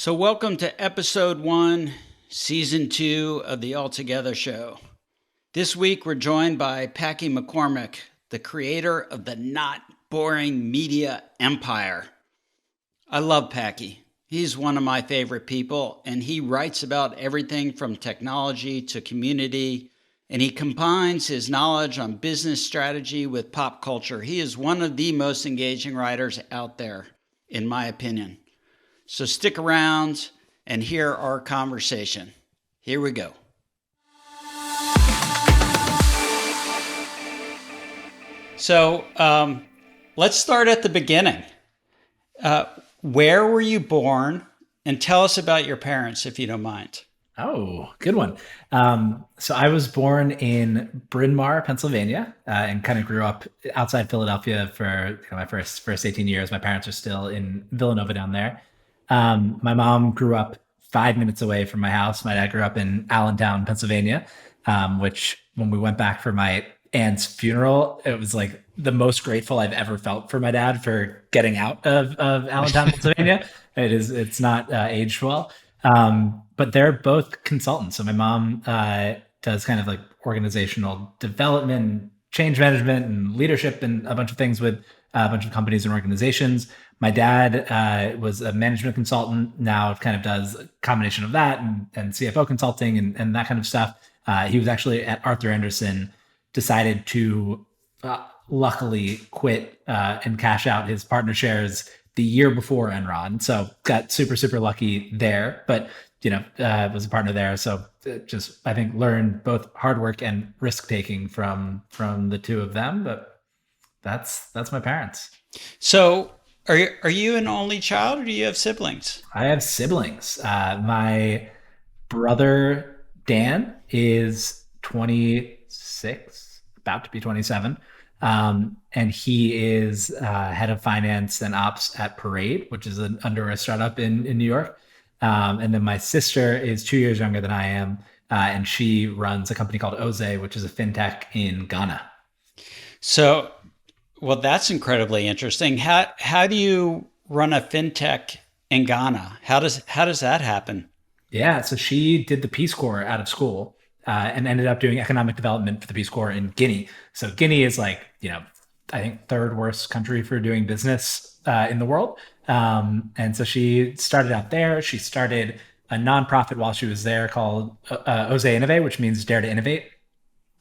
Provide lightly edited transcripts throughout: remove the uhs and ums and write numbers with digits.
So, welcome to episode 1, season 2 of the Altogether Show. This week, we're joined by Packy McCormick, the creator of the not boring media empire. I love Packy. He's one of my favorite people, and he writes about everything from technology to community, and he combines his knowledge on business strategy with pop culture. He is one of the most engaging writers out there, in my opinion. So stick around and hear our conversation. Here we go. So let's start at the beginning. Where were you born? And tell us about your parents, if you don't mind. Oh, good one. So I was born in Bryn Mawr, Pennsylvania, and kind of grew up outside Philadelphia for my first 18 years. My parents are still in Villanova down there. My mom grew up 5 minutes away from my house. My dad grew up in Allentown, Pennsylvania, which when we went back for my aunt's funeral, it was like the most grateful I've ever felt for my dad for getting out of Allentown, Pennsylvania. It's not aged well. But they're both consultants. So my mom does kind of like organizational development, change management, and leadership, and a bunch of things with a bunch of companies and organizations. My dad was a management consultant. Now kind of does a combination of that and CFO consulting and that kind of stuff. He was actually at Arthur Andersen, decided to luckily quit and cash out his partner shares the year before Enron. So got super lucky there. But was a partner there. So just, I think, learned both hard work and risk taking from the two of them. But that's my parents. So are you an only child, or do you have siblings? I have siblings. My brother Dan is 26, about to be 27. And he is head of finance and ops at Parade, which is an underwear startup in New York. And then my sister is 2 years younger than I am, and she runs a company called Oze, which is a fintech in Ghana. So, well, that's incredibly interesting. How do you run a fintech in Ghana? How does that happen? Yeah, so she did the Peace Corps out of school and ended up doing economic development for the Peace Corps in Guinea. So Guinea is like, I think third worst country for doing business in the world. And so she started out there. She started a nonprofit while she was there called Oze Innovate, which means Dare to Innovate.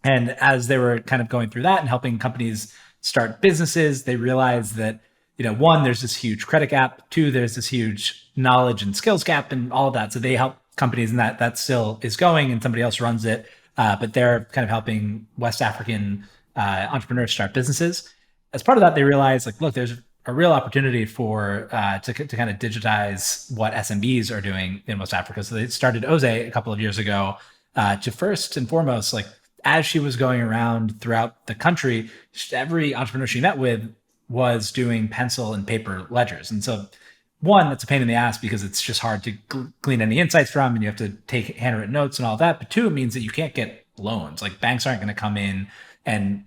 And as they were kind of going through that and helping companies start businesses, they realized that, one, there's this huge credit gap. Two, there's this huge knowledge and skills gap and all of that. So they help companies, and that still is going, and somebody else runs it. But they're kind of helping West African entrepreneurs start businesses. As part of that, they realized, like, look, there's a real opportunity for to kind of digitize what SMBs are doing in West Africa. So they started Oze a couple of years ago to first and foremost, like, as she was going around throughout the country, every entrepreneur she met with was doing pencil and paper ledgers. And so, one, that's a pain in the ass because it's just hard to glean any insights from, and you have to take handwritten notes and all that. But two, it means that you can't get loans. Like, banks aren't going to come in and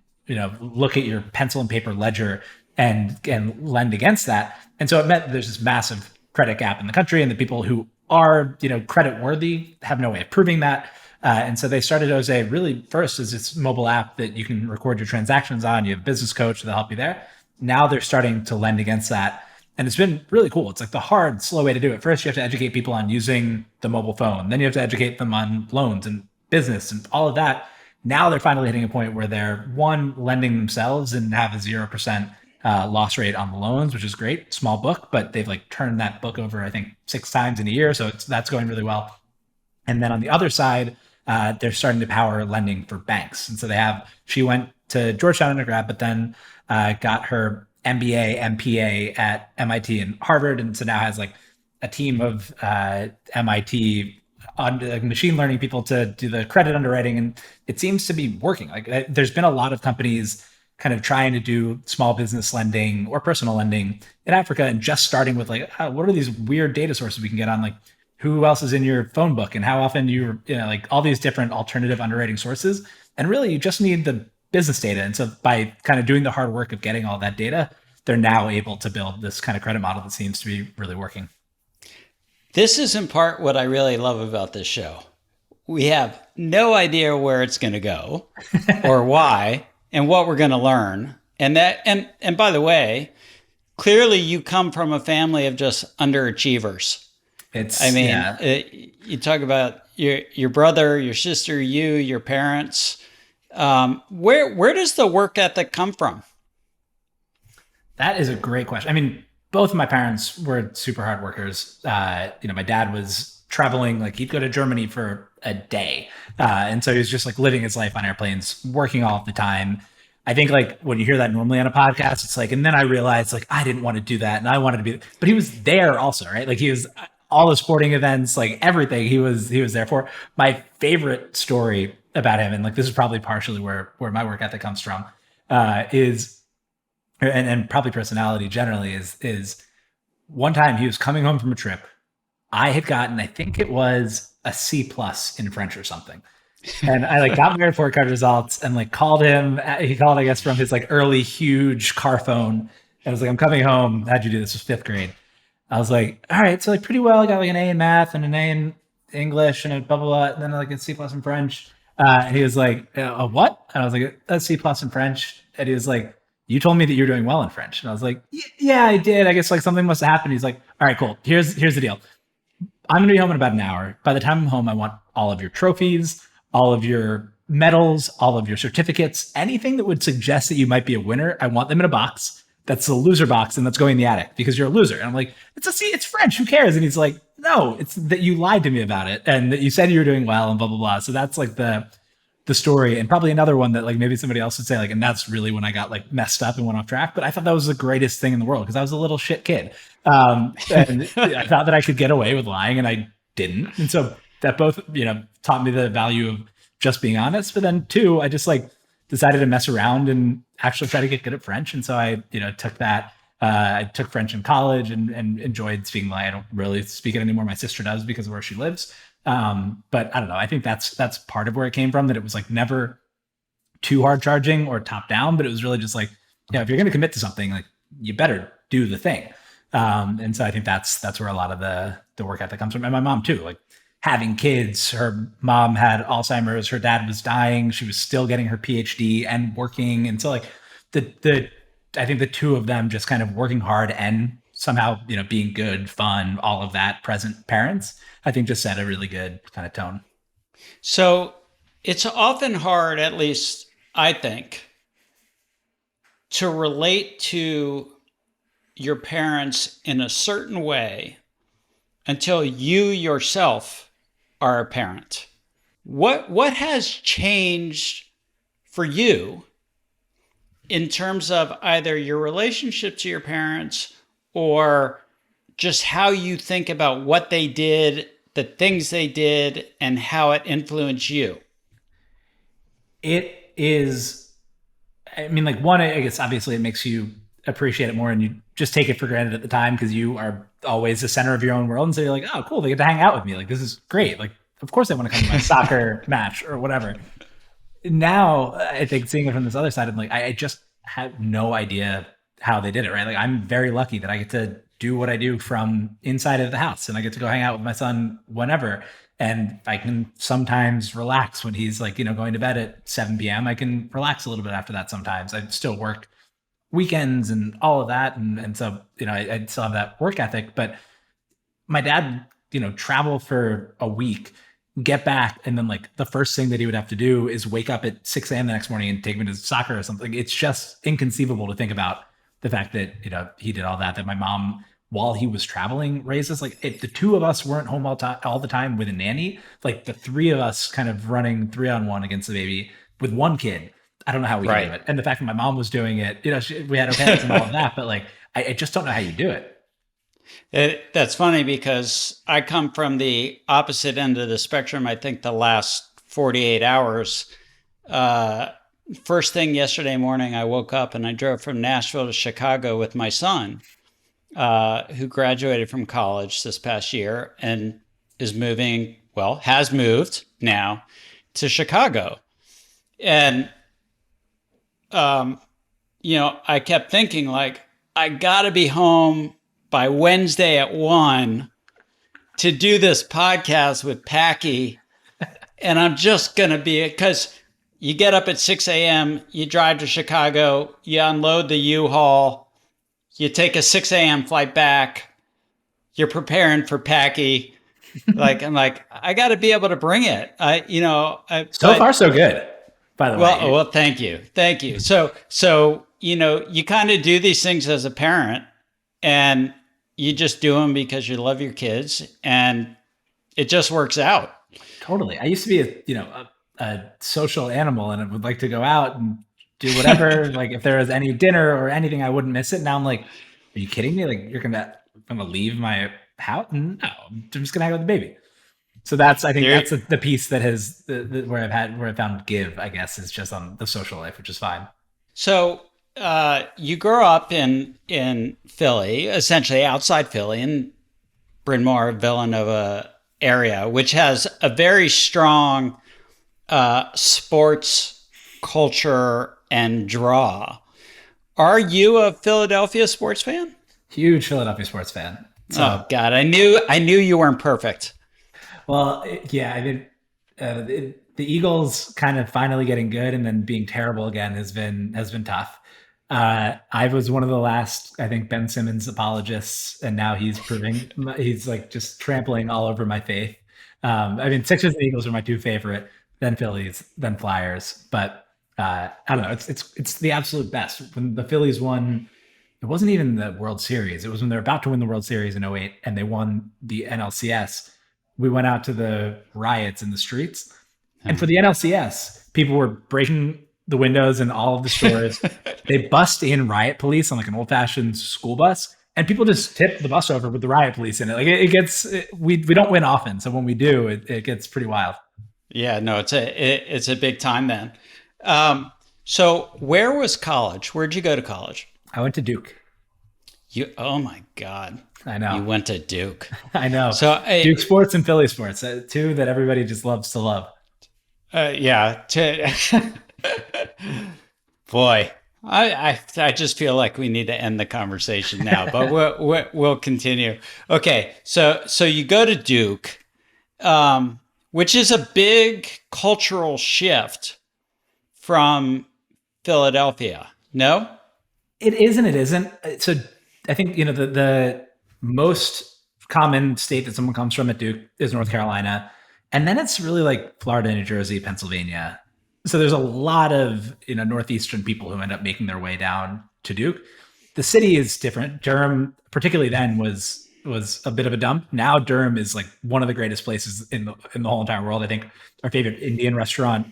look at your pencil and paper ledger and lend against that. And so it meant there's this massive credit gap in the country, and the people who are credit worthy have no way of proving that. And so they started Oze really first as this mobile app that you can record your transactions on. You have a business coach that'll help you there. Now they're starting to lend against that. And it's been really cool. It's like the hard, slow way to do it. First, you have to educate people on using the mobile phone. Then you have to educate them on loans and business and all of that. Now they're finally hitting a point where they're, one, lending themselves and have a 0% loss rate on the loans, which is great. Small book, but they've like turned that book over, I think, 6 times in a year. So that's going really well. And then on the other side, they're starting to power lending for banks. And so she went to Georgetown undergrad, but then got her MBA, MPA at MIT and Harvard. And so now has like a team of MIT machine learning people to do the credit underwriting. And it seems to be working. Like, there's been a lot of companies kind of trying to do small business lending or personal lending in Africa, and just starting with like, what are these weird data sources we can get on, like, who else is in your phone book and how often like all these different alternative underwriting sources. And really, you just need the business data. And so by kind of doing the hard work of getting all that data, they're now able to build this kind of credit model that seems to be really working. This is in part what I really love about this show. We have no idea where it's going to go or why and what we're going to learn. And by the way, clearly you come from a family of just underachievers. I It's mean, yeah. you talk about your brother, your sister, you, your parents. Where does the work ethic come from? That is a great question. I mean, both of my parents were super hard workers. My dad was traveling, like he'd go to Germany for a day. And so he was just like living his life on airplanes, working all the time. I think like when you hear that normally on a podcast, it's like, and then I realized like I didn't want to do that and I wanted to be, but he was there also, right? Like he was all the sporting events, like everything he was there for. My favorite story about him, and like this is probably partially where my work ethic comes from, is and probably personality generally is one time he was coming home from a trip. I had gotten, I think it was a C plus in French or something. And I like got my report card results and like called him. He called, I guess, from his like early huge car phone. And I was like, I'm coming home. How'd you do? This was fifth grade. I was like, all right, so like pretty well. I got like an A in math and an A in English and a blah blah blah, and then like a C plus in French. And he was like, a what? And I was like, a C plus in French. And he was like, you told me that you're doing well in French. And I was like, yeah, I did. I guess like something must have happened. He's like, all right, cool. Here's the deal. I'm gonna be home in about an hour. By the time I'm home, I want all of your trophies, all of your medals, all of your certificates, anything that would suggest that you might be a winner. I want them in a box. That's a loser box, and that's going in the attic because you're a loser. And I'm like, it's French. Who cares? And he's like, no, it's that you lied to me about it and that you said you were doing well and blah blah blah. So that's like the story, and probably another one that like maybe somebody else would say like, and that's really when I got like messed up and went off track. But I thought that was the greatest thing in the world because I was a little shit kid, and I thought that I could get away with lying, and I didn't. And so that both taught me the value of just being honest. But then two, I just like decided to mess around and actually try to get good at French, and so I took that. I took French in college and enjoyed speaking. I don't really speak it anymore. My sister does because of where she lives. But I don't know. I think that's part of where it came from. That it was like never too hard charging or top down, but it was really just like, if you're going to commit to something, like you better do the thing. And so I think that's where a lot of the work ethic comes from. And my mom too, like having kids. Her mom had Alzheimer's. Her dad was dying. She was still getting her PhD and working. And so like the I think the two of them just kind of working hard and somehow, being good, fun, all of that, present parents, I think just set a really good kind of tone. So it's often hard, at least I think, to relate to your parents in a certain way until you yourself are a parent. What has changed for you in terms of either your relationship to your parents or just how you think about what they did, the things they did, and how it influenced you? It is, I mean, like one, I guess obviously it makes you appreciate it more and you just take it for granted at the time because you are always the center of your own world. And so you're like, oh, cool, they get to hang out with me. Like, this is great. Like, of course they want to come to my soccer match or whatever. Now, I think seeing it from this other side, I'm like, I just have no idea how they did it, right? Like, I'm very lucky that I get to do what I do from inside of the house and I get to go hang out with my son whenever. And I can sometimes relax when he's like, going to bed at 7 p.m. I can relax a little bit after that sometimes. I still work weekends and all of that. And so, I still have that work ethic. But my dad, travel for a week, get back, and then like the first thing that he would have to do is wake up at 6 a.m. the next morning and take me to soccer or something. It's just inconceivable to think about the fact that, he did all that my mom, while he was traveling, raised us. Like if the two of us weren't home all the time with a nanny, like the three of us kind of running 3-on-1 against the baby with one kid, I don't know how we could do Right. it. And the fact that my mom was doing it, we had our parents and all of that, but like, I just don't know how you do it. That's funny because I come from the opposite end of the spectrum. I think the last 48 hours. First thing yesterday morning, I woke up and I drove from Nashville to Chicago with my son, who graduated from college this past year and is moving, well, has moved now to Chicago. And, I kept thinking like, I got to be home by Wednesday at 1 to do this podcast with Packy, and I'm just going to be, because you get up at 6 a.m., you drive to Chicago, you unload the U-Haul, you take a 6 a.m. flight back, you're preparing for Packy. Like, I'm like, I got to be able to bring it. So far, so good, by the way. Well, thank you. Thank you. So, you kind of do these things as a parent and you just do them because you love your kids and it just works out. Totally. I used to be a social animal and I would like to go out and do whatever. Like if there was any dinner or anything, I wouldn't miss it. Now I'm like, are you kidding me? Like you're gonna leave my house? No, I'm just gonna hang out with the baby. So that's the piece that has where I found give, I guess, is just on the social life, which is fine. So you grew up in Philly, essentially outside Philly, in Bryn Mawr, Villanova area, which has a very strong sports culture and draw. Are you a Philadelphia sports fan? Huge Philadelphia sports fan. So, oh God, I knew you weren't perfect. Well, yeah, I mean, the Eagles kind of finally getting good and then being terrible again has been tough. I was one of the last, I think, Ben Simmons apologists, and now he's like just trampling all over my faith. I mean, Sixers and Eagles are my two favorite, then Phillies, then Flyers. But I don't know, it's the absolute best. When the Phillies won, it wasn't even the World Series. It was when they were about to win the World Series in 08 and they won the NLCS. We went out to the riots in the streets. And for the NLCS, people were breaking the windows in all of the stores. They bust in riot police on like an old-fashioned school bus, and people just tip the bus over with the riot police in it. Like we don't win often, so when we do, it gets pretty wild. Yeah, no, it's a big time then. So where was college? Where'd you go to college? I went to Duke. Oh my God. I know. You went to Duke. I know. So Duke sports and Philly sports, two that everybody just loves to love. Yeah. Boy, I just feel like we need to end the conversation now, but we'll continue. Okay, so you go to Duke, which is a big cultural shift from Philadelphia. No, it is and it isn't. So I think the most common state that someone comes from at Duke is North Carolina, and then it's really like Florida, New Jersey, Pennsylvania. So there's a lot of northeastern people who end up making their way down to Duke. The city is different. Durham, particularly then, was a bit of a dump. Now Durham is like one of the greatest places in the whole entire world. I think our favorite Indian restaurant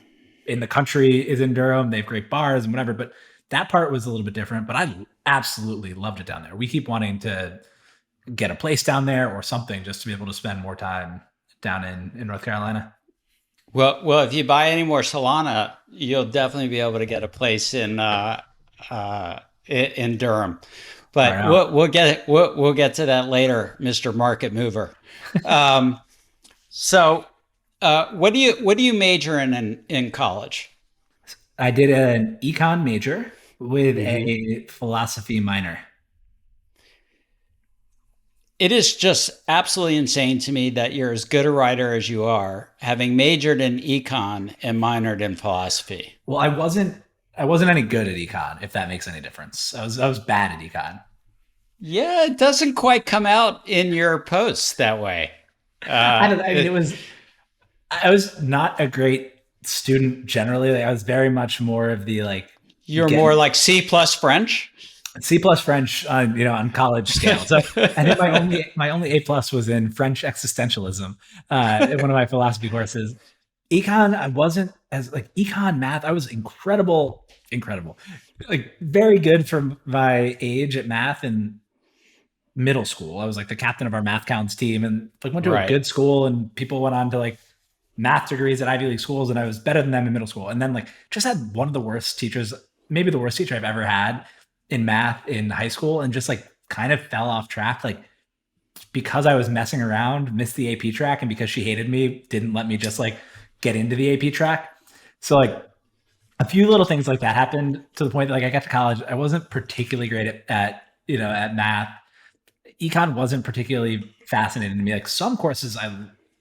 in the country is in Durham. They have great bars and whatever, but that part was a little bit different. But I absolutely loved it down there. We keep wanting to get a place down there or something just to be able to spend more time down in North Carolina. Well, if you buy any more Solana, you'll definitely be able to get a place in Durham. But we'll get to that later, Mr. Market Mover. So, what do you major in college? I did an Econ major with a philosophy minor. It is just absolutely insane to me that you're as good a writer as you are, having majored in econ and minored in philosophy. Well, I wasn't any good at econ, if that makes any difference. I was bad at econ. Yeah, it doesn't quite come out in your posts that way. I was not a great student generally. Like, I was very much more of the like. You're more like C plus French. C plus French, on college scale. So I think my only A plus was in French existentialism, in one of my philosophy courses. Econ, I wasn't as like econ math. I was incredible, like very good for my age at math in middle school. I was like the captain of our math counts team, and like went to a good school, and people went on to like math degrees at Ivy League schools, and I was better than them in middle school. And then like just had one of the worst teachers, maybe the worst teacher I've ever had in math in high school, and just like kind of fell off track, like because I was messing around, missed the AP track, and because she hated me, didn't let me just like get into the AP track. So like a few little things like that happened to the point that like I got to college, I wasn't particularly great at math. Econ wasn't particularly fascinated me. Like some courses I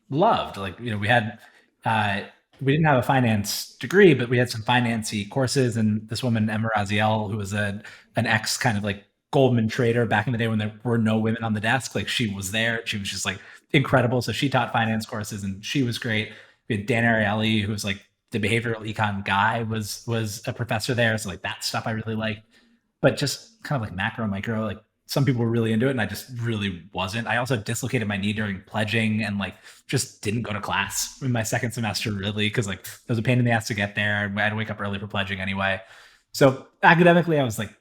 loved. Like, uh, we didn't have a finance degree, but we had some financy courses. And this woman, Emma Raziel, who was an ex kind of like Goldman trader back in the day when there were no women on the desk, like she was there. She was just like incredible. So she taught finance courses and she was great. We had Dan Ariely, who was like the behavioral econ guy, was a professor there. So like that stuff I really liked. But just kind of like macro, micro, like some people were really into it and I just really wasn't. I also dislocated my knee during pledging and like just didn't go to class in my second semester really because like it was a pain in the ass to get there. I had to wake up early for pledging anyway. So academically, I was like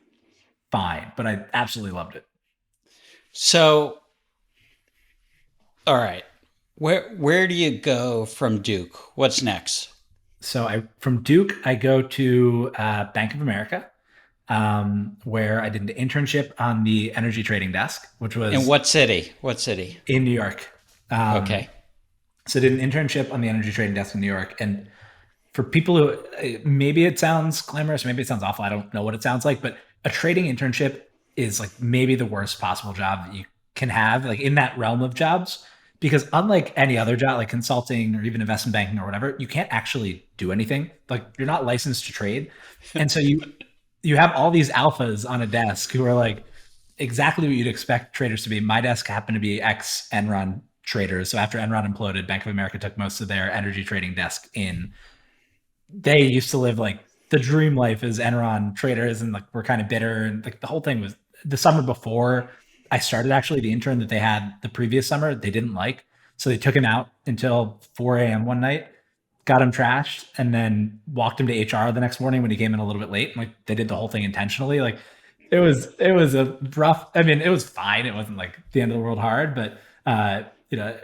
fine, but I absolutely loved it. So, all right. Where do you go from Duke? What's next? So I from Duke, I go to Bank of America, where I did an internship on the energy trading desk, which In was what city? What city? in New York. Okay. So I did an internship on the energy trading desk in New York. And for people who maybe it sounds glamorous, maybe it sounds awful. I don't know what it sounds like, but a trading internship is like maybe the worst possible job that you can have, like in that realm of jobs. Because unlike any other job, like consulting or even investment banking or whatever, you can't actually do anything. Like you're not licensed to trade. And so you have all these alphas on a desk who are like exactly what you'd expect traders to be. My desk happened to be ex Enron traders. So after Enron imploded, Bank of America took most of their energy trading desk in. They used to live like the dream life as Enron traders and like we're kind of bitter. And like the whole thing was the summer before I started, actually, the intern that they had the previous summer, they didn't like. So they took him out until 4 a.m. one night, got him trashed, and then walked him to HR the next morning when he came in a little bit late. Like they did the whole thing intentionally. Like it was a rough. I mean, it was fine. It wasn't like the end of the world hard, but uh, you know,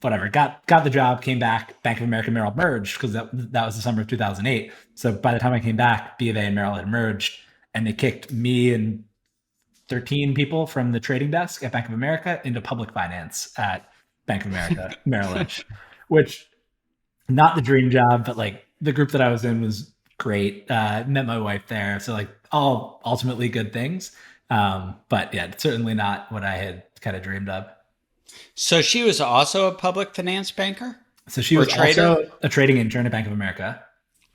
whatever. Got the job, came back. Bank of America Merrill merged because that was the summer of 2008. So by the time I came back, B of A and Merrill had merged, and they kicked me and 13 people from the trading desk at Bank of America into public finance at Bank of America Merrill Lynch, which not the dream job, but like the group that I was in was great. Met my wife there, so like all ultimately good things. But yeah, certainly not what I had kind of dreamed of. So she was also a public finance banker So she or was trader? also a trading intern at Bank of America,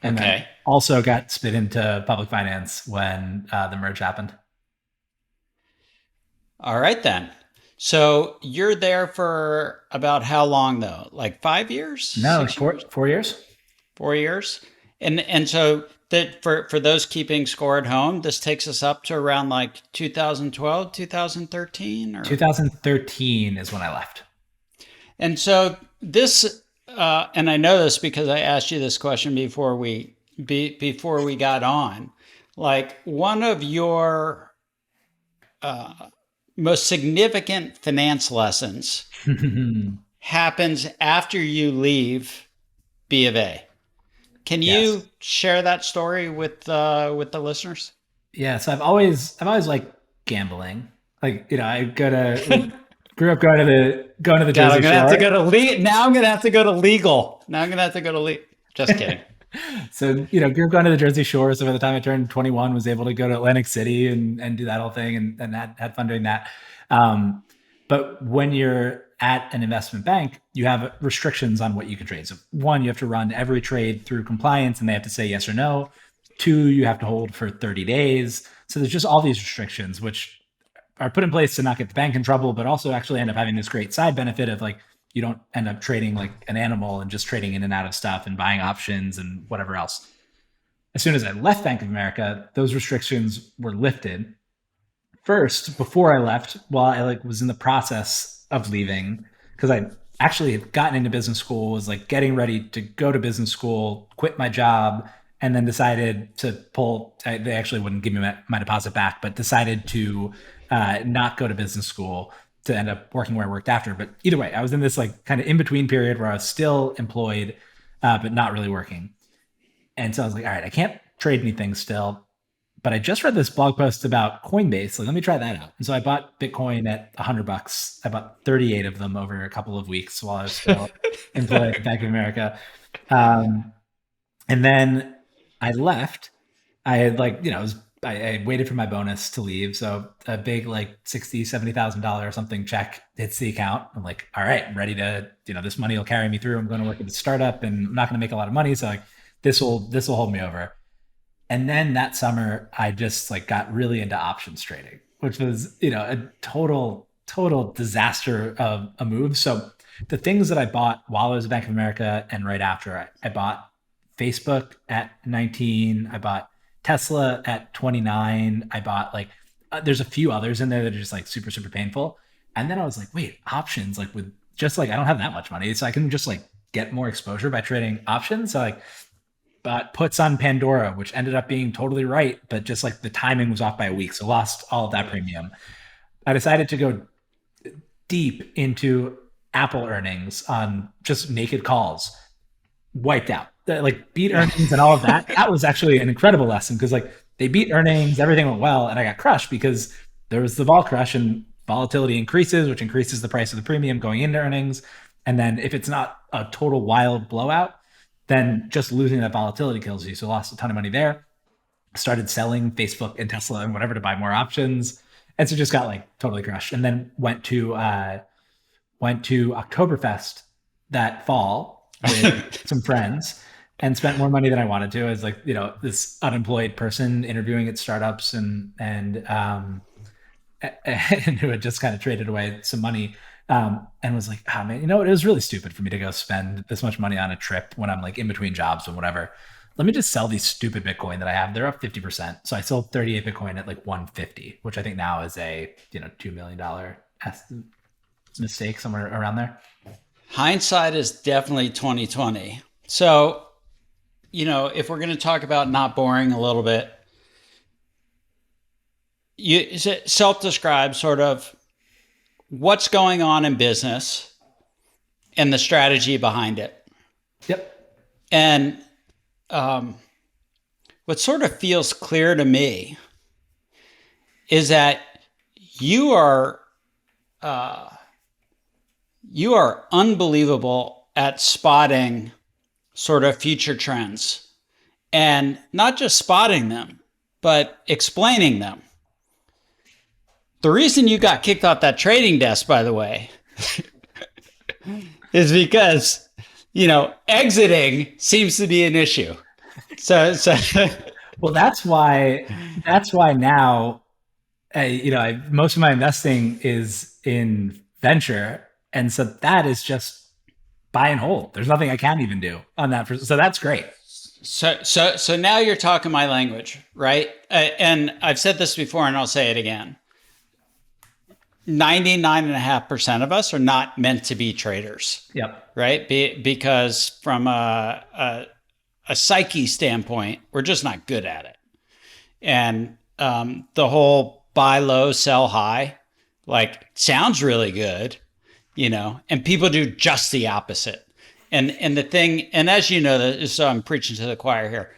and then Okay. also got spit into public finance when the merge happened. All right then. So you're there for about how long though? Like 5 years, No, like 6 years, 4 years. 4 years? And so that for those keeping score at home, this takes us up to around like 2012, 2013 or 2013 is when I left. and so this and I know this because I asked you this question before we got on. Like one of your most significant finance lessons happens after you leave B of A. Can you Yes. share that story with the listeners? Yeah. So I've always liked gambling. Like, I grew up going to the God, I'm Jersey gonna have to Shore. go to now. I'm gonna have to go to legal. Now I'm gonna have to go to legal. Just kidding. So, grew up going to the Jersey Shore. So by the time I turned 21, was able to go to Atlantic City and do that whole thing and had fun doing that. Um, but when you're at an investment bank, you have restrictions on what you can trade. So one, you have to run every trade through compliance and they have to say yes or no. Two, you have to hold for 30 days. So there's just all these restrictions, which are put in place to not get the bank in trouble, but also actually end up having this great side benefit of like you don't end up trading like an animal and just trading in and out of stuff and buying options and whatever else. As soon as I left Bank of America, those restrictions were lifted. First, before I left, while I like was in the process of leaving, because I actually had gotten into business school, was like getting ready to go to business school, quit my job, and then decided to pull. They actually wouldn't give me my deposit back, but decided to not go to business school to end up working where I worked after. But either way, I was in this like kind of in between period where I was still employed, but not really working. And so I was like, all right, I can't trade anything still, but I just read this blog post about Coinbase. Like, let me try that out. And so I bought Bitcoin at $100. I bought 38 of them over a couple of weeks while I was still employed at Bank of America. Um, and then I left. I had like, I was I waited for my bonus to leave. So a big like $60,000, $70,000 or something check hits the account. I'm like, all right, I'm ready to, this money will carry me through. I'm going to work at a startup and I'm not going to make a lot of money. So like this will hold me over. And then that summer, I just like got really into options trading, which was, a total disaster of a move. So the things that I bought while I was at Bank of America and right after, I bought Facebook at 19. I bought Tesla at 29. I bought like, there's a few others in there that are just like super, super painful. And then I was like, wait, options, like with just like, I don't have that much money. So I can just like get more exposure by trading options. So like, but puts on Pandora, which ended up being totally right, but just like the timing was off by a week. So lost all of that premium. I decided to go deep into Apple earnings on just naked calls, wiped out. Like beat earnings and all of that. That was actually an incredible lesson because like they beat earnings, everything went well, and I got crushed because there was the vol crush and volatility increases, which increases the price of the premium going into earnings. And then if it's not a total wild blowout, then just losing that volatility kills you. So lost a ton of money there. Started selling Facebook and Tesla and whatever to buy more options. And so just got like totally crushed. And then went to Oktoberfest that fall with some friends and spent more money than I wanted to. I was like, this unemployed person interviewing at startups and who had just kind of traded away some money. And was like, oh man, it was really stupid for me to go spend this much money on a trip when I'm like in between jobs and whatever. Let me just sell these stupid Bitcoin that I have. They're up 50%. So I sold 38 Bitcoin at like 150, which I think now is a, $2 million mistake somewhere around there. Hindsight is definitely 2020. So, if we're going to talk about not boring a little bit, you self-describe sort of what's going on in business and the strategy behind it. Yep. And what sort of feels clear to me is that you are unbelievable at spotting sort of future trends, and not just spotting them, but explaining them. The reason you got kicked off that trading desk, by the way, is because, exiting seems to be an issue. So well, that's why now, most of my investing is in venture. And so that is just buy and hold. There's nothing I can even do on that. So that's great. So now you're talking my language, right? And I've said this before and I'll say it again. 99.5% of us are not meant to be traders. Yep. Right? Because from a psyche standpoint, we're just not good at it. And the whole buy low, sell high, like sounds really good, and people do just the opposite. And the thing, and as you know, so I'm preaching to the choir here,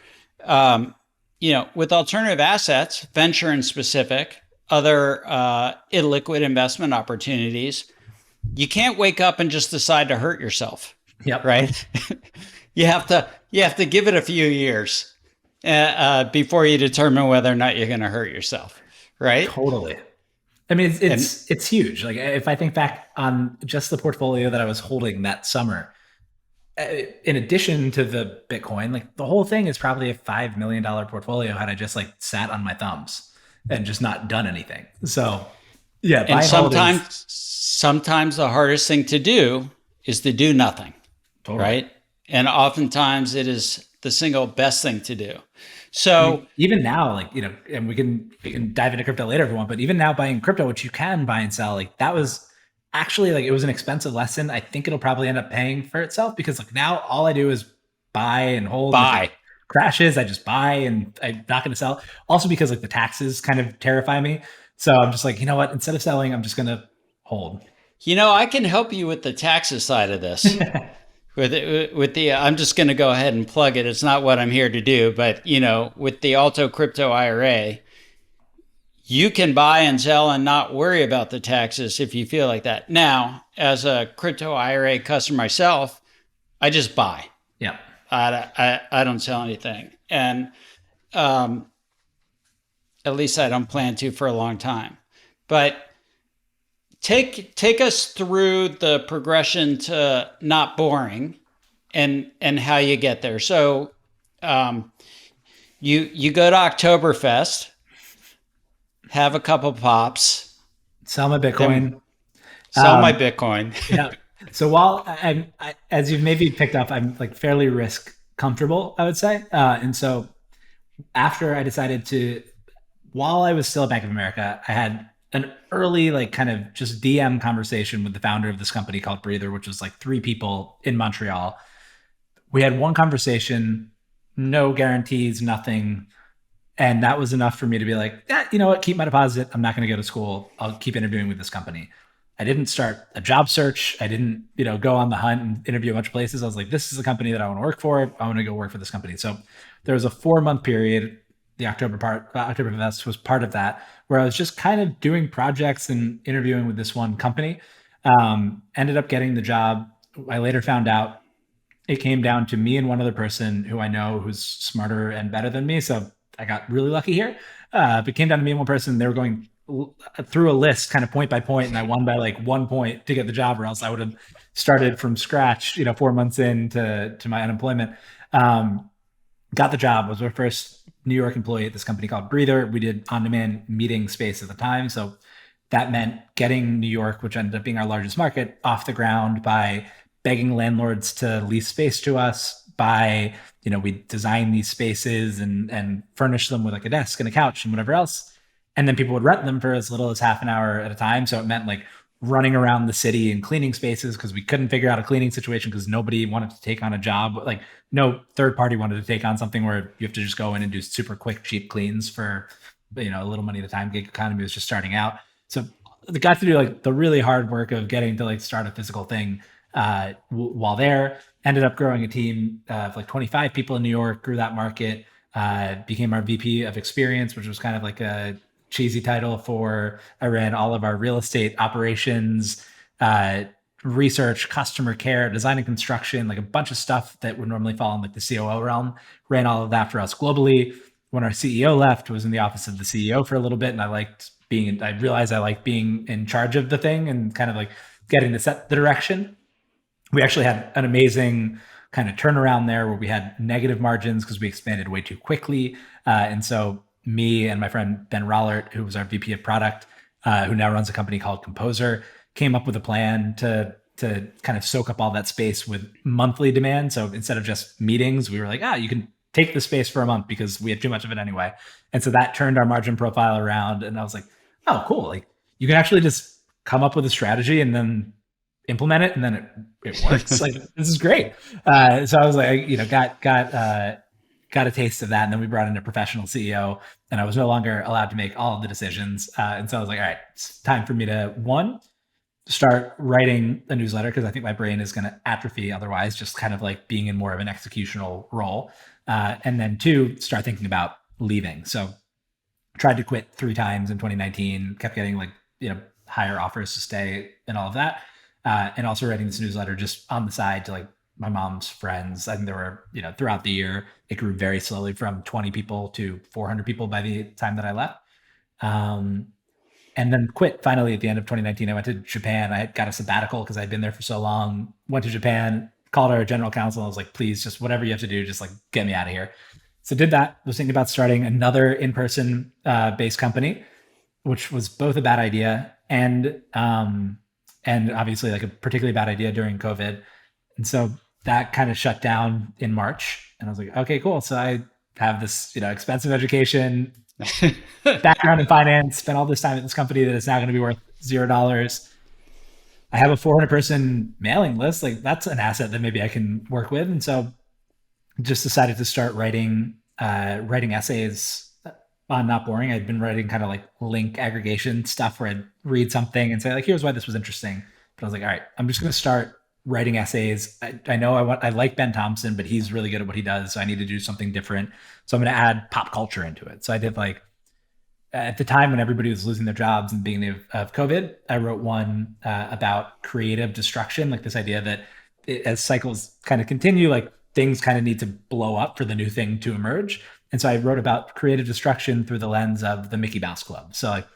with alternative assets, venture in specific, other illiquid investment opportunities, you can't wake up and just decide to hurt yourself. Yep. Right. You have to give it a few years before you determine whether or not you're going to hurt yourself. Right. Totally. I mean, it's huge. Like if I think back on just the portfolio that I was holding that summer, in addition to the Bitcoin, like the whole thing is probably a $5 million portfolio had I just like sat on my thumbs and just not done anything. So yeah. And sometimes the hardest thing to do is to do nothing. Totally. Right. And oftentimes it is the single best thing to do. So even now, like, and we can dive into crypto later if you want, but even now buying crypto, which you can buy and sell, like that was actually like, it was an expensive lesson. I think it'll probably end up paying for itself because like now all I do is buy and hold. Buy. Crashes, I just buy and I'm not going to sell. Also because like the taxes kind of terrify me. So I'm just like, you know what, instead of selling, I'm just going to hold. I can help you with the taxes side of this. With the I'm just going to go ahead and plug it. It's not what I'm here to do, but with the Alto Crypto IRA, you can buy and sell and not worry about the taxes if you feel like that. Now, as a crypto IRA customer myself, I just buy. Yeah. I don't sell anything. And At least I don't plan to for a long time. But take us through the progression to not boring and how you get there. So um, you go to Oktoberfest, have a couple pops, Sell my then Bitcoin. sell my Um, Bitcoin. yeah. So while as you've maybe picked up, I'm like fairly risk comfortable, I would say. And so after I decided to, while I was still at Bank of America, I had an early, like, kind of just DM conversation with the founder of this company called Breather, which was like three people in Montreal. We had one conversation, no guarantees, nothing. And that was enough for me to be like, yeah, you know what, keep my deposit. I'm not going to go to school. I'll keep interviewing with this company. I didn't start a job search. I didn't, go on the hunt and interview a bunch of places. I was like, this is the company that I want to work for. I want to go work for this company. So there was a 4 month period. The Oktoberfest was part of that, where I was just kind of doing projects and interviewing with this one company. Ended up getting the job. I later found out it came down to me and one other person who I know who's smarter and better than me. So I got really lucky here. But it came down to me and one person. They were going through a list, kind of point by point, and I won by like 1 point to get the job, or else I would have started from scratch. 4 months into my unemployment. Got the job. Was our first New York employee at this company called Breather. We did on-demand meeting space at the time, so that meant getting New York, which ended up being our largest market, off the ground by begging landlords to lease space to us. By we design these spaces and furnish them with like a desk and a couch and whatever else, and then people would rent them for as little as half an hour at a time. So it meant like running around the city and cleaning spaces because we couldn't figure out a cleaning situation because nobody wanted to take on a job. Like no third party wanted to take on something where you have to just go in and do super quick, cheap cleans for a little money at a time. Gig economy was just starting out. So they got to do like the really hard work of getting to like start a physical thing while there. Ended up growing a team of like 25 people in New York, grew that market, became our VP of experience, which was kind of like a cheesy title for I ran all of our real estate operations, uh, research, customer care, design and construction, like a bunch of stuff that would normally fall in like the COO realm. Ran all of that for us globally. When our CEO left, was in the office of the CEO for a little bit, and I realized I liked being in charge of the thing and kind of like getting to set the direction. We actually had an amazing kind of turnaround there where we had negative margins because we expanded way too quickly. And so me and my friend Ben Rollert, who was our VP of product, who now runs a company called Composer, came up with a plan to kind of soak up all that space with monthly demand. So instead of just meetings, we were like, you can take the space for a month because we had too much of it anyway. And so that turned our margin profile around. And I was like, oh, cool. Like you can actually just come up with a strategy and then implement it, and then it works. Like this is great. So I was like, got a taste of that, and then we brought in a professional CEO, and I was no longer allowed to make all of the decisions. And so I was like, all right, it's time for me to start writing a newsletter because I think my brain is going to atrophy otherwise, just kind of like being in more of an executional role. And then two, start thinking about leaving. So tried to quit 3 times in 2019, kept getting like higher offers to stay and all of that. And also writing this newsletter just on the side to like my mom's friends. I think there were, throughout the year, it grew very slowly from 20 people to 400 people by the time that I left. And then quit finally at the end of 2019. I went to Japan. I got a sabbatical because I'd been there for so long. Went to Japan, called our general counsel. I was like, please, just whatever you have to do, just like get me out of here. So did that. Was thinking about starting another in-person based company, which was both a bad idea and obviously like a particularly bad idea during COVID. And so that kind of shut down in March. And I was like, okay, cool. So I have this, expensive education, background in finance, spent all this time at this company that is now going to be worth $0. I have a 400-person mailing list. Like that's an asset that maybe I can work with. And so just decided to start writing essays on Not Boring. I'd been writing kind of like link aggregation stuff where I'd read something and say like, here's why this was interesting. But I was like, all right, I'm just going to start writing essays. I know I like Ben Thompson, but he's really good at what he does. So I need to do something different. So I'm going to add pop culture into it. So I did like, at the time when everybody was losing their jobs and beginning of COVID, I wrote one about creative destruction, like this idea that as cycles kind of continue, like things kind of need to blow up for the new thing to emerge. And so I wrote about creative destruction through the lens of the Mickey Mouse Club. So like,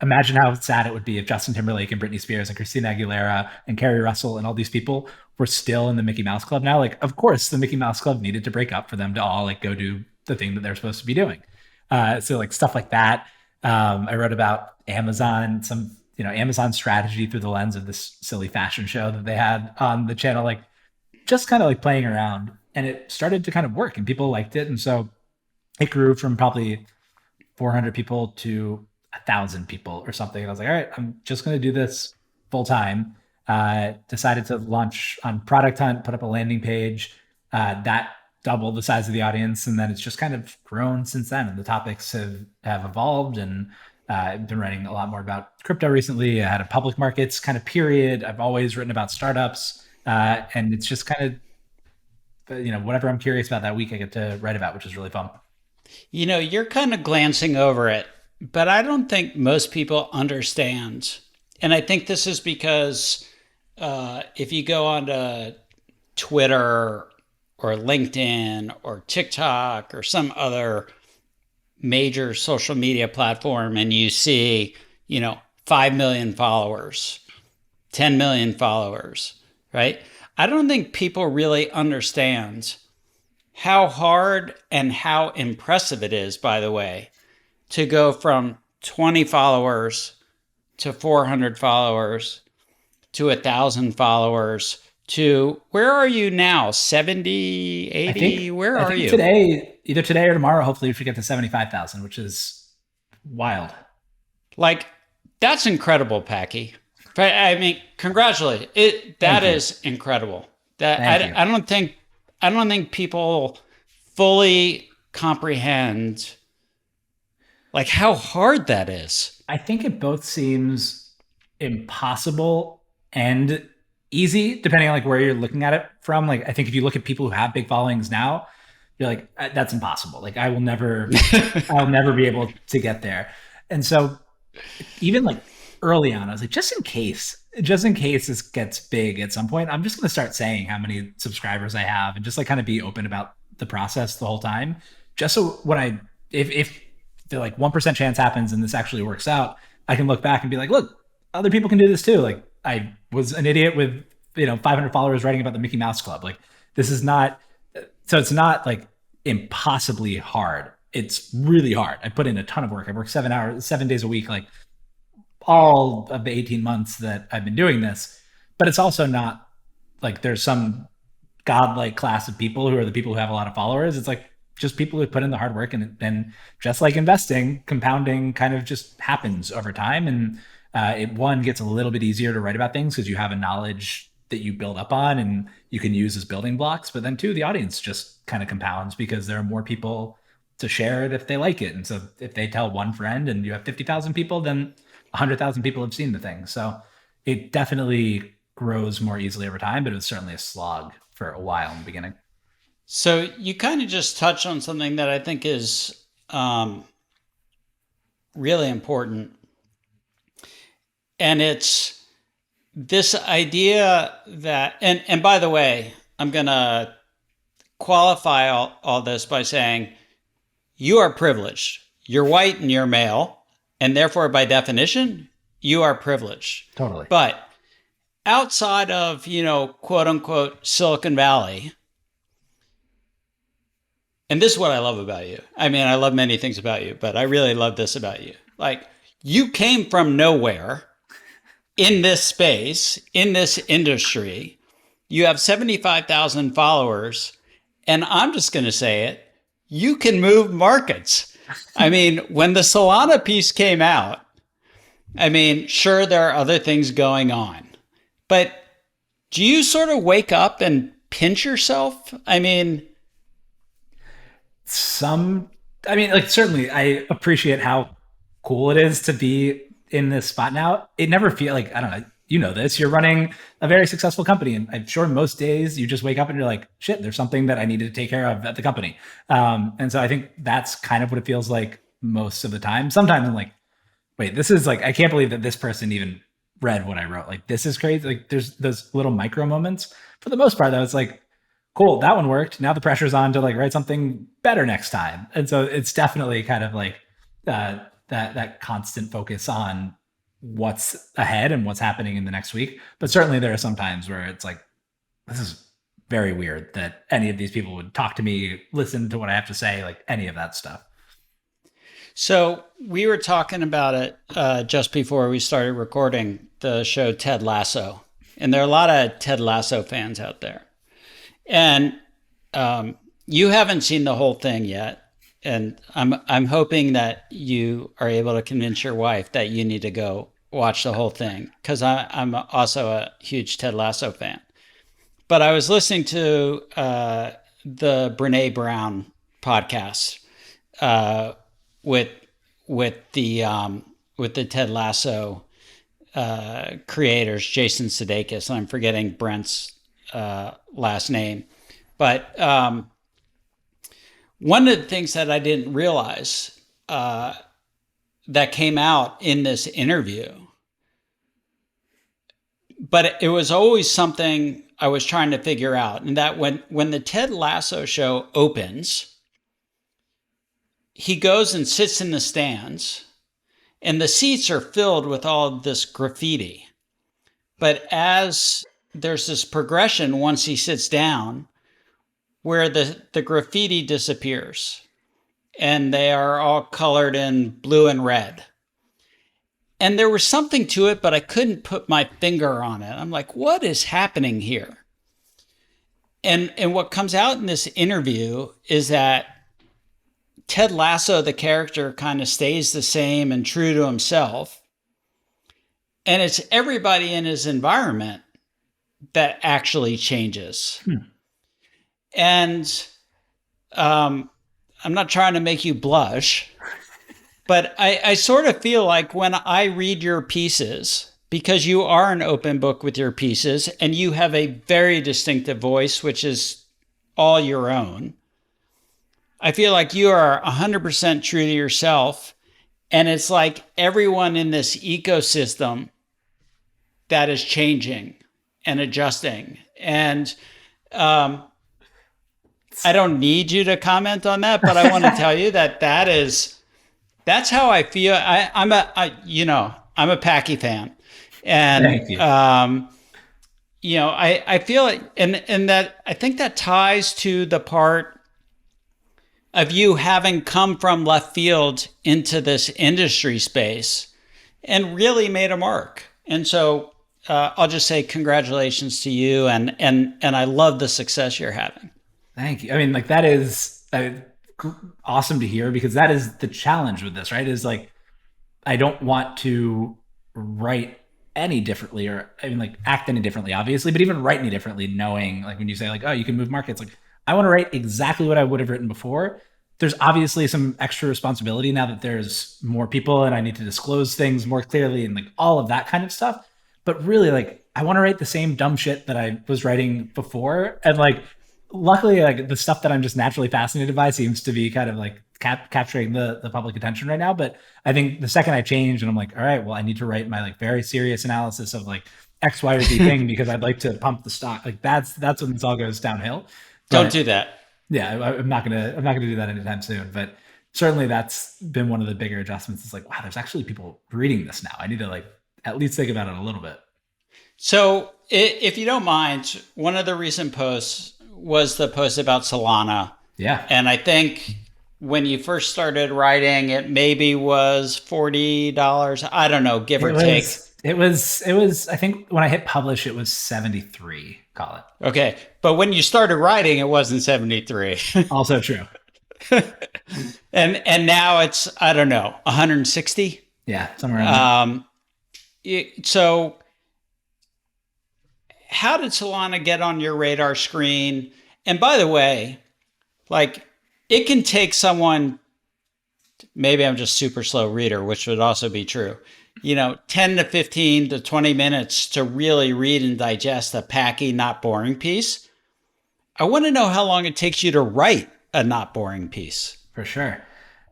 imagine how sad it would be if Justin Timberlake and Britney Spears and Christina Aguilera and Carrie Russell and all these people were still in the Mickey Mouse Club now. Like, of course, the Mickey Mouse Club needed to break up for them to all like go do the thing that they're supposed to be doing. So like stuff like that. I wrote about Amazon, some Amazon strategy through the lens of this silly fashion show that they had on the channel, like just kind of like playing around, and it started to kind of work and people liked it. And so it grew from probably 400 people to 1,000 people or something. And I was like, all right, I'm just going to do this full time. Decided to launch on Product Hunt, put up a landing page that doubled the size of the audience. And then it's just kind of grown since then. And the topics have evolved. And I've been writing a lot more about crypto recently. I had a public markets kind of period. I've always written about startups. And it's just kind of, whatever I'm curious about that week, I get to write about, which is really fun. You're kind of glancing over it, but I don't think most people understand. And I think this is because if you go onto Twitter or LinkedIn or TikTok or some other major social media platform and you see, 5 million followers, 10 million followers, right? I don't think people really understand how hard and how impressive it is, by the way, to go from 20 followers to 400 followers to 1,000 followers to where are you now? 70, 80? Where are you? Either today or tomorrow, hopefully we should get to 75,000, which is wild. Like, that's incredible, Packy. I mean, congratulations. That is incredible. I don't think people fully comprehend like how hard that is. I think it both seems impossible and easy, depending on like where you're looking at it from. Like, I think if you look at people who have big followings now, you're like, that's impossible. Like, I'll never be able to get there. And so even like early on, I was like, just in case this gets big at some point, I'm just going to start saying how many subscribers I have and just like kind of be open about the process the whole time. Just so when if the like 1% chance happens and this actually works out, I can look back and be like, look, other people can do this too. Like, I was an idiot with 500 followers writing about the Mickey Mouse Club. Like, this is not, so it's not like impossibly hard. It's really hard. I put in a ton of work. I work 7 days a week, like all of the 18 months that I've been doing this. But it's also not like there's some godlike class of people who are the people who have a lot of followers. It's like just people who put in the hard work, and just like investing, compounding kind of just happens over time. And it gets a little bit easier to write about things because you have a knowledge that you build up on and you can use as building blocks. But then two, the audience just kind of compounds because there are more people to share it if they like it. And so if they tell one friend and you have 50,000 people, then 100,000 people have seen the thing. So it definitely grows more easily over time, but it was certainly a slog for a while in the beginning. So you kind of just touched on something that I think is really important. And it's this idea that, and by the way, I'm going to qualify all this by saying you are privileged. You're white and you're male, and therefore by definition, you are privileged. Totally. But outside of, quote unquote, Silicon Valley, and this is what I love about you. I mean, I love many things about you, but I really love this about you. Like, you came from nowhere in this space, in this industry. You have 75,000 followers, and I'm just going to say it, you can move markets. I mean, when the Solana piece came out, I mean, sure, there are other things going on, but do you sort of wake up and pinch yourself? I mean, like, certainly I appreciate how cool it is to be in this spot now. It never feels like, I don't know, you know this, you're running a very successful company. And I'm sure most days you just wake up and you're like, shit, there's something that I needed to take care of at the company. And so I think that's kind of what it feels like most of the time. Sometimes I'm like, wait, this is like, I can't believe that this person even read what I wrote. Like, this is crazy. Like, there's those little micro moments. For the most part, though, it's like, cool, that one worked. Now the pressure's on to like write something better next time. And so it's definitely kind of like that constant focus on what's ahead and what's happening in the next week. But certainly there are some times where it's like, this is very weird that any of these people would talk to me, listen to what I have to say, like any of that stuff. So we were talking about it just before we started recording the show Ted Lasso. And there are a lot of Ted Lasso fans out there. And you haven't seen the whole thing yet. And I'm hoping that you are able to convince your wife that you need to go watch the whole thing, because I'm also a huge Ted Lasso fan. But I was listening to the Brene Brown podcast with the Ted Lasso creators, Jason Sudeikis, and I'm forgetting Brent's last name. But one of the things that I didn't realize that came out in this interview, but it was always something I was trying to figure out, and that when the Ted Lasso show opens, he goes and sits in the stands, and the seats are filled with all of this graffiti. But as there's this progression once he sits down, where the graffiti disappears, and they are all colored in blue and red. And there was something to it, but I couldn't put my finger on it. I'm like, what is happening here? And what comes out in this interview is that Ted Lasso, the character, kind of stays the same and true to himself. And it's everybody in his environment that actually changes. And I'm not trying to make you blush, but I sort of feel like when I read your pieces, because you are an open book with your pieces and you have a very distinctive voice, which is all your own, I feel like you are 100% true to yourself. And it's like everyone in this ecosystem that is changing and adjusting. And I don't need you to comment on that, but I want to tell you that's how I feel. I'm a Packy fan, and Thank you. I feel it, and that I think that ties to the part of you having come from left field into this industry space and really made a mark. And so I'll just say congratulations to you, and I love the success you're having. Thank you. I mean, like that is awesome to hear, because that is the challenge with this, right? Is like, I don't want to write any differently, or I mean, like act any differently, obviously, but even write any differently, knowing like when you say like, oh, you can move markets, like I want to write exactly what I would have written before. There's obviously some extra responsibility now that there's more people and I need to disclose things more clearly and like all of that kind of stuff. But really, like, I want to write the same dumb shit that I was writing before. And like, luckily, like the stuff that I'm just naturally fascinated by seems to be kind of like capturing the public attention right now. But I think the second I change and I'm like, all right, well, I need to write my like very serious analysis of like X, Y, or Z thing because I'd like to pump the stock. Like that's when this all goes downhill. But, Don't do that. Yeah, I'm not gonna do that anytime soon. But certainly that's been one of the bigger adjustments. It's like, wow, there's actually people reading this now. I need to like at least think about it a little bit. So if you don't mind, one of the recent posts was the post about Solana. Yeah. And I think when you first started writing, it maybe was $40. I don't know, give or take. It was, I think when I hit publish, it was 73, call it. Okay. But when you started writing, it wasn't 73. Also true. And now it's, I don't know, 160? Yeah, somewhere around there. So how did Solana get on your radar screen? And by the way, like it can take someone, maybe I'm just super slow reader, which would also be true, 10 to 15 to 20 minutes to really read and digest a Packy not boring piece. I want to know how long it takes you to write a not boring piece. For sure.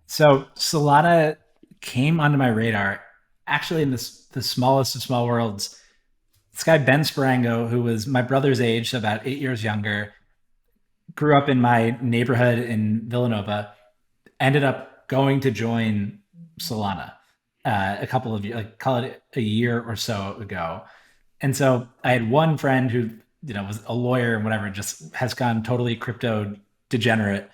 So Solana came onto my radar actually in the smallest of small worlds. This guy, Ben Sparango, who was my brother's age, so about 8 years younger, grew up in my neighborhood in Villanova, ended up going to join Solana a couple of years, like call it a year or so ago. And so I had one friend who, was a lawyer and whatever, just has gone totally crypto degenerate.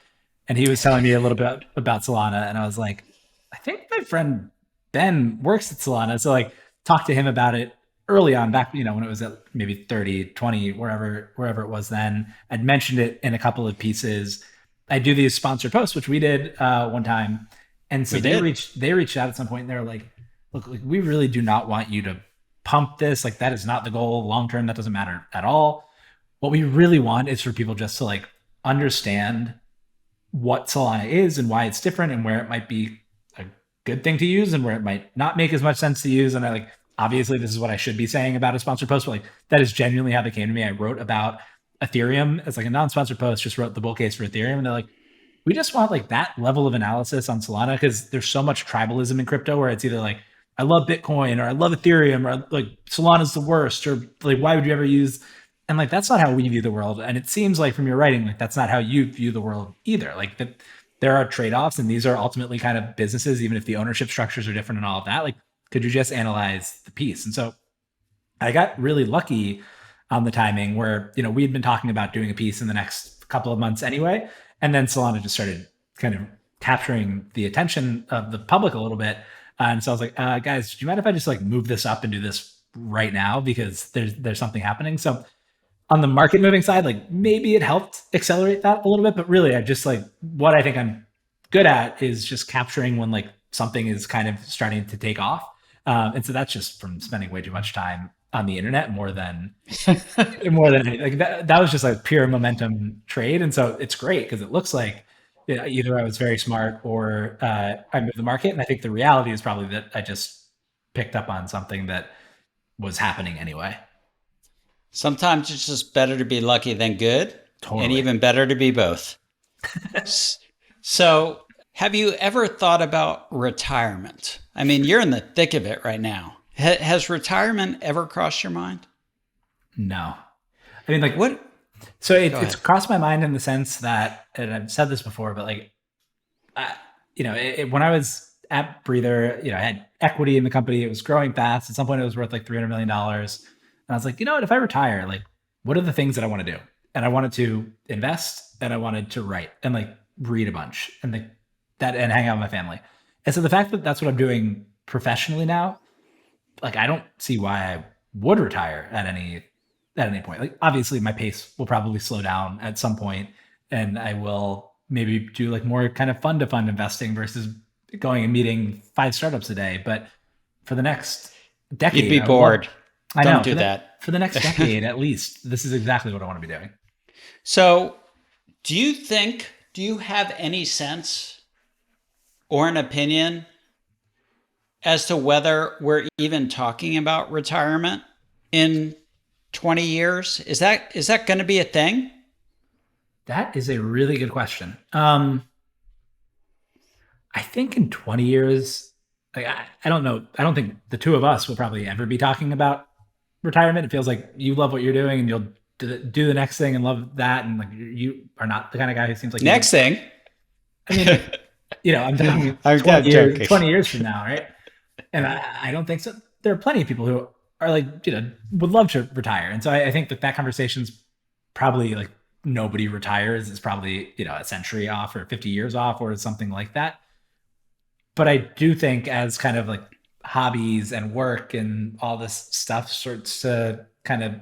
And he was telling me a little bit about Solana. And I was like, I think my friend Ben works at Solana. So like talk to him about it early on back, when it was at maybe 30, 20, wherever it was then. I'd mentioned it in a couple of pieces. I do these sponsored posts, which we did one time. And so We they did. reached out at some point and they were like, look, like, we really do not want you to pump this. Like that is not the goal long term. That doesn't matter at all. What we really want is for people just to like understand what Solana is and why it's different and where it might be a good thing to use and where it might not make as much sense to use. And I like, obviously this is what I should be saying about a sponsored post, but like that is genuinely how they came to me. I wrote about Ethereum as like a non-sponsored post, just wrote the bull case for Ethereum. And they're like, we just want like that level of analysis on Solana because there's so much tribalism in crypto where it's either like, I love Bitcoin or I love Ethereum or like Solana's the worst or like, why would you ever use, and like that's not how we view the world. And it seems like from your writing, like that's not how you view the world either. Like that there are trade-offs and these are ultimately kind of businesses, even if the ownership structures are different and all of that. Like, could you just analyze the piece? And so I got really lucky on the timing where, we had been talking about doing a piece in the next couple of months anyway. And then Solana just started kind of capturing the attention of the public a little bit. And so I was like, guys, do you mind if I just like move this up and do this right now? Because there's something happening. So on the market moving side, like maybe it helped accelerate that a little bit, but really I just like what I think I'm good at is just capturing when like something is kind of starting to take off. And so that's just from spending way too much time on the internet more than anything. Like that was just like pure momentum trade. And so it's great because it looks like either I was very smart or I moved the market. And I think the reality is probably that I just picked up on something that was happening anyway. Sometimes it's just better to be lucky than good, and Totally. even better to be both. So, have you ever thought about retirement? I mean, you're in the thick of it right now. Has retirement ever crossed your mind? No. I mean, like, What? so Go it's ahead. crossed my mind in the sense that, and I've said this before, but like, when I was at Breather, I had equity in the company. It was growing fast. At some point, it was worth like $300 million. And I was like, you know what? If I retire, like, what are the things that I want to do? And I wanted to invest, and I wanted to write, and like read a bunch, and like that, and hang out with my family. And so the fact that that's what I'm doing professionally now, like, I don't see why I would retire at any point. Like, obviously, my pace will probably slow down at some point, and I will maybe do like more kind of fund to fund investing versus going and meeting 5 startups a day. But for the next You'd decade, be I would love. bored. I Don't know do that. for the next decade at least, this is exactly what I want to be doing. So, do you have any sense or an opinion as to whether we're even talking about retirement in 20 years? Is that going to be a thing? That is a really good question. I think in 20 years, like I don't know. I don't think the two of us will probably ever be talking about retirement. It feels like you love what you're doing and you'll do the next thing and love that. And like you are not the kind of guy who seems like you. Next thing. I mean, like, I'm talking I'm 20 years, joking. 20 years from now, right? And I don't think so. There are plenty of people who are like, would love to retire. And so I think that conversation's probably like nobody retires. It's probably, a century off or 50 years off or something like that. But I do think as kind of like hobbies and work and all this stuff starts to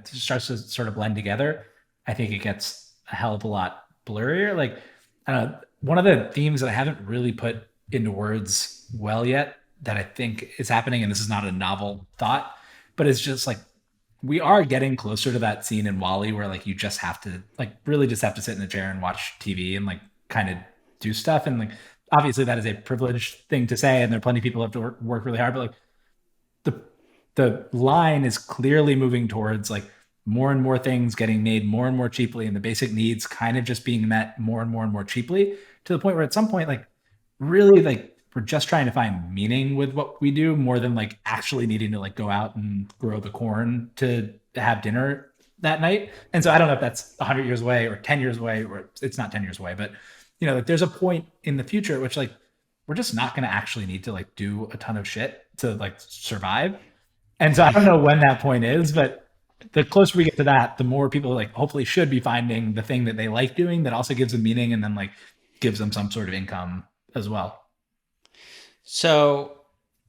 sort of blend together, I think it gets a hell of a lot blurrier. Like, I don't know, one of the themes that I haven't really put into words well yet that I think is happening, and this is not a novel thought, but it's just like we are getting closer to that scene in Wally where like you just have to like really just have to sit in a chair and watch TV and like kind of do stuff. And like obviously that is a privileged thing to say, and there are plenty of people who have to work really hard, but like the the line is clearly moving towards like more and more things getting made more and more cheaply and the basic needs kind of just being met more and more cheaply to the point where at some point like really like we're just trying to find meaning with what we do more than like actually needing to like go out and grow the corn to have dinner that night. And so I don't know if that's 100 years away or 10 years away, or it's not 10 years away, but like there's a point in the future at which like we're just not going to actually need to like do a ton of shit to like survive. And so I don't know when that point is, but the closer we get to that, the more people like hopefully should be finding the thing that they like doing that also gives them meaning and then like gives them some sort of income as well. So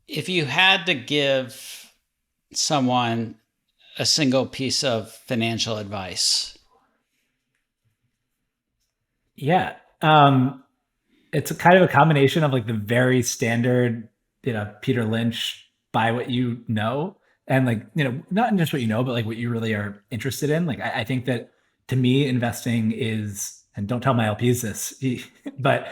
if you had to give someone a single piece of financial advice. Yeah. It's a kind of a combination of like the very standard, Peter Lynch, buy what you know. And like, not just what you know, but like what you really are interested in. Like, I think that to me, investing is, and don't tell my LPs this, but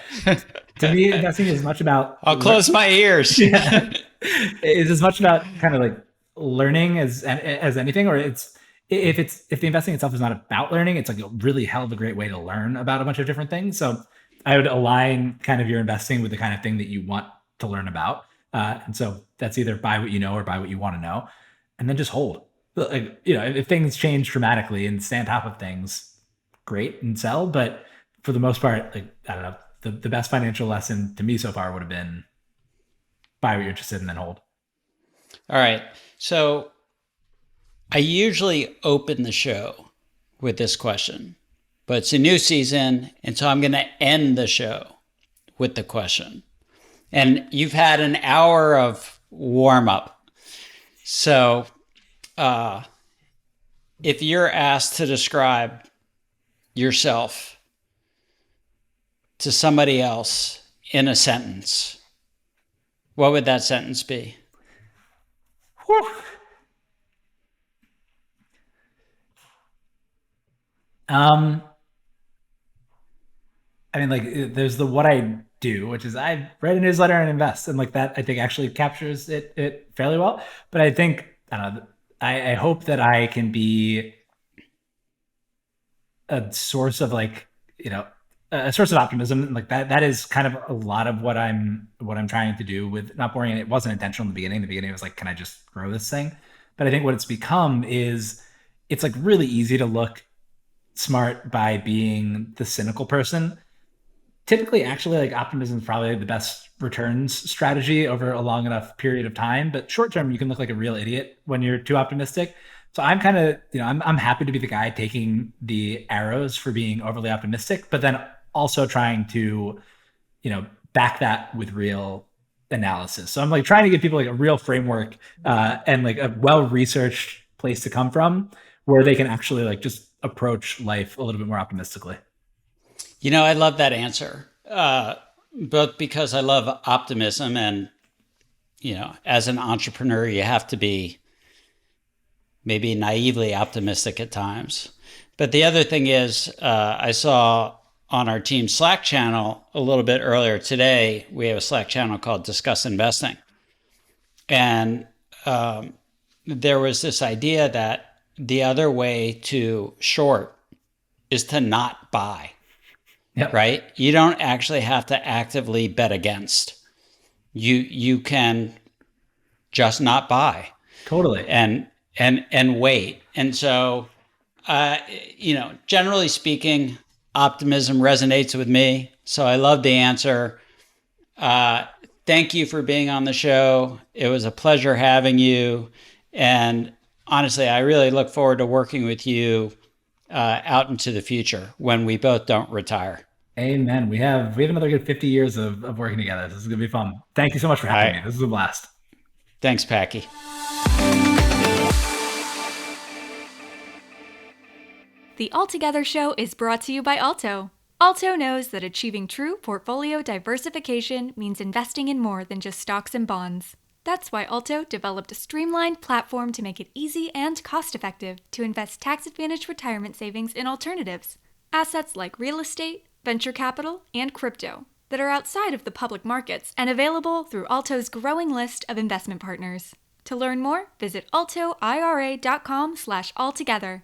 to me, investing is as much about. I'll close my ears. Yeah. It's as much about kind of like learning as anything, or if the investing itself is not about learning, it's like a really hell of a great way to learn about a bunch of different things. So I would align kind of your investing with the kind of thing that you want to learn about. And so that's either buy what you know or buy what you want to know, and then just hold. Like, if things change dramatically and stay on top of things, great, and sell. But for the most part, like, I don't know, the best financial lesson to me so far would have been buy what you're interested in, then hold. All right. So I usually open the show with this question, but it's a new season. And so I'm going to end the show with the question. And you've had an hour of warm up. So if you're asked to describe yourself to somebody else in a sentence, what would that sentence be? Whew. I mean, like, there's the what I do, which is I write a newsletter and invest, and like that, I think actually captures it fairly well. But I think I don't know. I hope that I can be a source of like a source of optimism. Like that is kind of a lot of what I'm trying to do with Not Boring. And it wasn't intentional in the beginning. In the beginning, it was like, can I just grow this thing? But I think what it's become is it's like really easy to look smart by being the cynical person. Typically, actually, like optimism is probably the best returns strategy over a long enough period of time. But short term, you can look like a real idiot when you're too optimistic. So I'm kind of, I'm happy to be the guy taking the arrows for being overly optimistic, but then also trying to, back that with real analysis. So I'm like trying to give people like a real framework and like a well-researched place to come from where they can actually like just approach life a little bit more optimistically. I love that answer, both because I love optimism and, as an entrepreneur, you have to be maybe naively optimistic at times. But the other thing is, I saw on our team Slack channel a little bit earlier today, we have a Slack channel called Discuss Investing. And there was this idea that the other way to short is to not buy, Yep. right? You don't actually have to actively bet against. You can just not buy. Totally. And wait. And so, generally speaking, optimism resonates with me. So I love the answer. Thank you for being on the show. It was a pleasure having you. And honestly, I really look forward to working with you out into the future when we both don't retire. Amen. We have another good 50 years of working together. This is going to be fun. Thank you so much for having me. This is a blast. Thanks, Packy. The Altogether Show is brought to you by Alto. Alto knows that achieving true portfolio diversification means investing in more than just stocks and bonds. That's why Alto developed a streamlined platform to make it easy and cost-effective to invest tax-advantaged retirement savings in alternatives. Assets like real estate, venture capital, and crypto that are outside of the public markets and available through Alto's growing list of investment partners. To learn more, visit altoira.com/altogether.